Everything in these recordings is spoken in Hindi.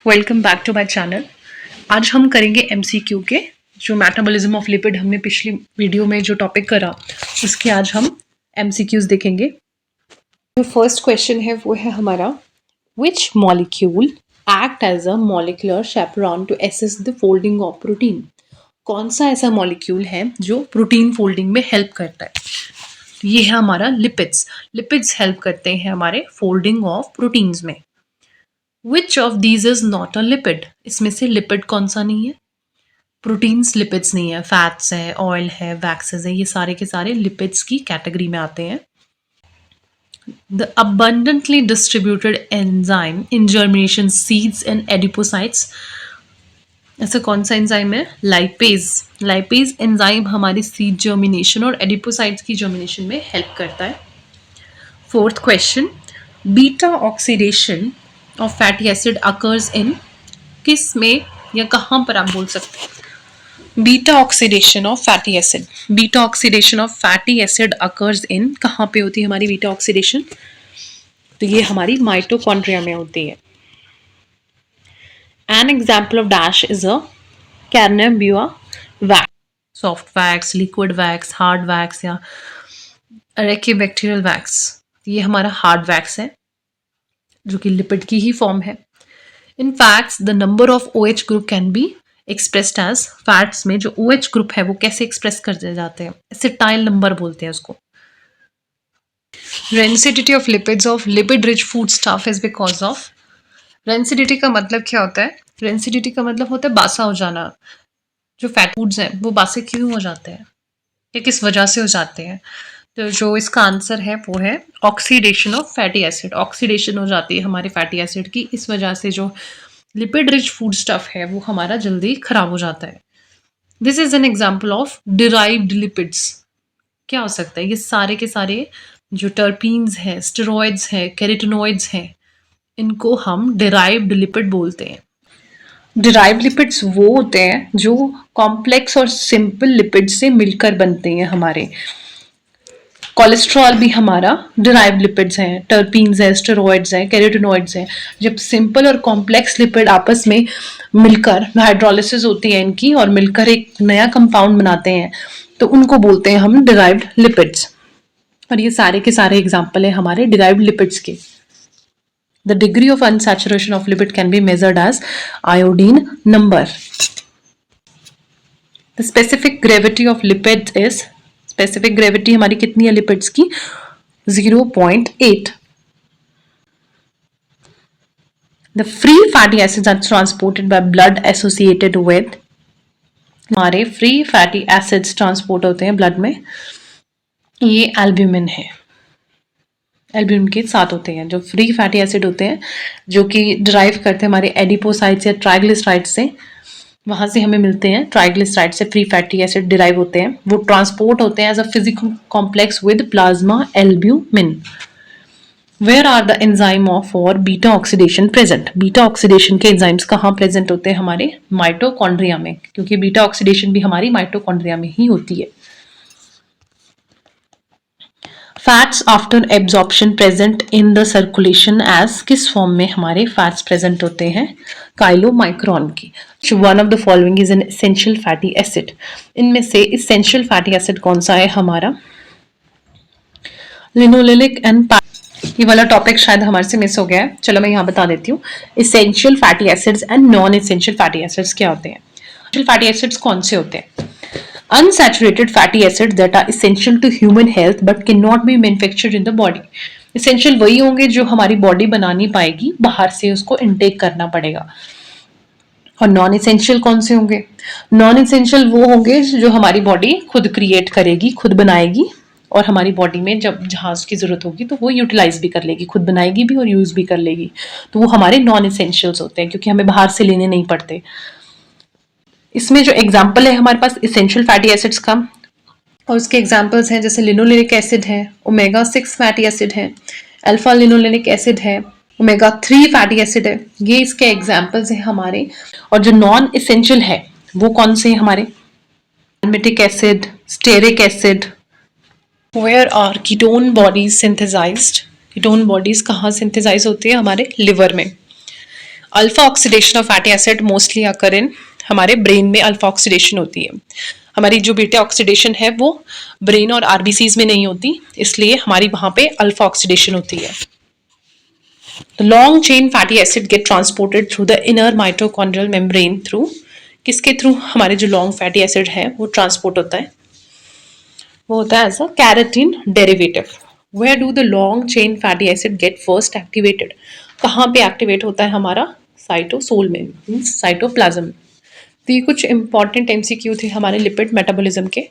Welcome back to my channel. आज हम करेंगे एमसीक्यू के जो मेटाबॉलिज्म ऑफ लिपिड हमने पिछली वीडियो में जो टॉपिक करा उसके आज हम एमसीक्यूज देखेंगे। जो फर्स्ट क्वेश्चन है वो है हमारा, which molecule act as a molecular chaperone to assist the folding of protein. कौन सा ऐसा मॉलिक्यूल है जो प्रोटीन फोल्डिंग में हेल्प करता है? ये है हमारा लिपिड्स। लिपिड्स हेल्प करते हैं हमारे फोल्डिंग ऑफ प्रोटीन्स में। Which of these is not a lipid? इसमें से लिपिड कौन सा नहीं है? प्रोटीन्स लिपिड्स नहीं है, फैट्स है, ऑयल है, वैक्सेस है, ये सारे के सारे लिपिड्स की कैटेगरी में आते हैं। The abundantly distributed enzyme in germination seeds and adipocytes, ऐसा कौन सा एंजाइम है? लाइपेज। लाइपेज एंजाइम हमारी सीड जर्मिनेशन और एडिपोसाइट्स की जर्मिनेशन में हेल्प करता है। Fourth question, beta oxidation of fatty acid occurs in, किस में या कहाँ पर आप बोल सकते हैं? Beta oxidation of fatty acid. Beta oxidation of fatty acid occurs in, कहाँ पे होती है हमारी बीटा ऑक्सीडेशन? तो ये हमारी माइटोकॉन्ड्रिया में होती है। An example of dash is a carnauba wax, soft wax, liquid wax, hard wax या अरेकिबैक्टीरियल वैक्स। ये हमारा हार्ड वैक्स है जो कि लिपिड की ही फॉर्म है। In facts the number of OH group can be expressed as, fats में जो OH ग्रुप है वो कैसे एक्सप्रेस कर जाते हैं? एसिटाइल नंबर बोलते हैं उसको। Rancidity of lipids of lipid rich food stuff is because of, rancidity का मतलब क्या होता है? रेंसिडिटी का मतलब होता है बासा हो जाना। जो फैट फूड्स हैं वो बासे क्यों हो जाते हैं या किस वजह से हो जाते हैं? तो जो इसका आंसर है वो है oxidation of fatty acid. Oxidation हो जाती है हमारे फैटी एसिड की, इस वजह से जो लिपिड रिच फूड स्टफ है वो हमारा जल्दी खराब हो जाता है। This is an example of derived lipids. क्या हो सकता है? ये सारे के सारे जो टर्पीन्स हैं, स्टेरॉइड्स हैं, कैरोटीनॉइड्स हैं, इनको हम डिराइव्ड लिपिड बोलते हैं। डिराइव्ड लिपिड्स वो होते हैं जो कॉम्प्लेक्स और सिंपल लिपिड से मिलकर बनते हैं हमारे। कोलेस्ट्रॉल भी हमारा डिराइव्ड लिपिड्स हैं, टर्पीन्स हैं, स्टेरॉइड्स हैं, कैरोटीनॉइड्स हैं। जब सिंपल और कॉम्प्लेक्स लिपिड आपस में मिलकर हाइड्रोलिसिस होती है इनकी और मिलकर एक नया कंपाउंड बनाते हैं तो उनको बोलते हैं हम डिराइव्ड लिपिड्स। और ये सारे के सारे एग्जाम्पल है हमारे डिराइव्ड लिपिड्स के। The degree of unsaturation of lipid can be measured as iodine number. The specific gravity of lipids is, specific gravity हमारी कितनी है लिपिड्स की? 0.8. The free fatty acids are transported by blood associated with, हमारे free fatty acids transport होते हैं blood में, ये एल्ब्यूमिन है। एल्ब्यूमिन के साथ होते हैं जो फ्री फैटी एसिड होते हैं जो कि डिराइव करते हैं हमारे एडिपोसाइट्स या ट्राइग्लिसराइड से, वहाँ से हमें मिलते हैं। ट्राइग्लिसराइड से फ्री फैटी एसिड डिराइव होते हैं, वो ट्रांसपोर्ट होते हैं as a physical complex with plasma albumin. Where are the enzyme of for beta oxidation present? Beta oxidation के एंजाइम्स कहाँ प्रेजेंट होते हैं? हमारे माइटोकॉन्ड्रिया में, क्योंकि बीटा ऑक्सीडेशन भी हमारी माइटोकॉन्ड्रिया में ही होती है। Fats after absorption present in the circulation as, किस फॉर्म में हमारे फैट्स प्रेजेंट होते हैं? काइलोमाइक्रोन की। One of the following is an essential fatty acid. इनमें से एसेंशियल फैटी एसिड कौन सा है हमारा? लिनोलेनिक एंड, ये वाला टॉपिक शायद हमारे से मिस हो गया है, चलो मैं यहाँ बता देती हूँ। Essential fatty acids and non essential fatty acids क्या होते हैं? एसेंशियल फैटी एसिड्स कौन से होते हैं? Unsaturated fatty acids that are essential to human health but cannot be manufactured in the body. Essential वही होंगे जो हमारी बॉडी बना नहीं पाएगी, बाहर से उसको इनटेक करना पड़ेगा। और नॉन एसेंशियल कौन से होंगे? नॉन एसेंशियल वो होंगे जो हमारी बॉडी खुद क्रिएट करेगी, खुद बनाएगी और हमारी बॉडी में जब जहाँ उसकी जरूरत होगी तो वो यूटिलाइज भी कर लेगी, खुद बनाएगी भी और यूज भी कर लेगी। तो वो हमारे नॉन एसेंशियल्स होते हैं क्योंकि हमें बाहर से लेने नहीं पड़ते। इसमें जो एग्जाम्पल है हमारे पास एसेंशियल फैटी एसिड्स का, और उसके एग्जाम्पल्स हैं जैसे लिनोलेनिक एसिड है, ओमेगा 6 फैटी एसिड है, अल्फा लिनोलेनिक एसिड है, ओमेगा 3 फैटी एसिड है, ये इसके एग्जाम्पल्स हैं हमारे। और जो नॉन एसेंशियल है वो कौन से हैं हमारे? Palmitic acid, stearic acid. Where are ketone bodies synthesised? Ketone bodies कहाँ सिंथेसाइज होती है? हमारे लिवर में। Alpha oxidation of fatty acid mostly occur in हमारे ब्रेन में अल्फा ऑक्सीडेशन होती है। हमारी जो बीटा ऑक्सीडेशन है वो ब्रेन और आरबीसीज में नहीं होती, इसलिए हमारी वहां पे अल्फा ऑक्सीडेशन होती है। The long chain fatty acid get transported through the inner mitochondrial membrane through किसके थ्रू हमारे जो लॉन्ग फैटी एसिड है वो ट्रांसपोर्ट होता है, वो होता है as a carnitine derivative. Where do the long chain fatty acid get first activated, कहाँ पे एक्टिवेट होता है हमारा साइटोसोल में, मीन्स साइटोप्लाज्म। तो ये कुछ इंपॉर्टेंट एमसीक्यू थे हमारे लिपिड मेटाबॉलिज्म के।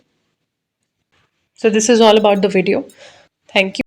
So this is all about the video. Thank you.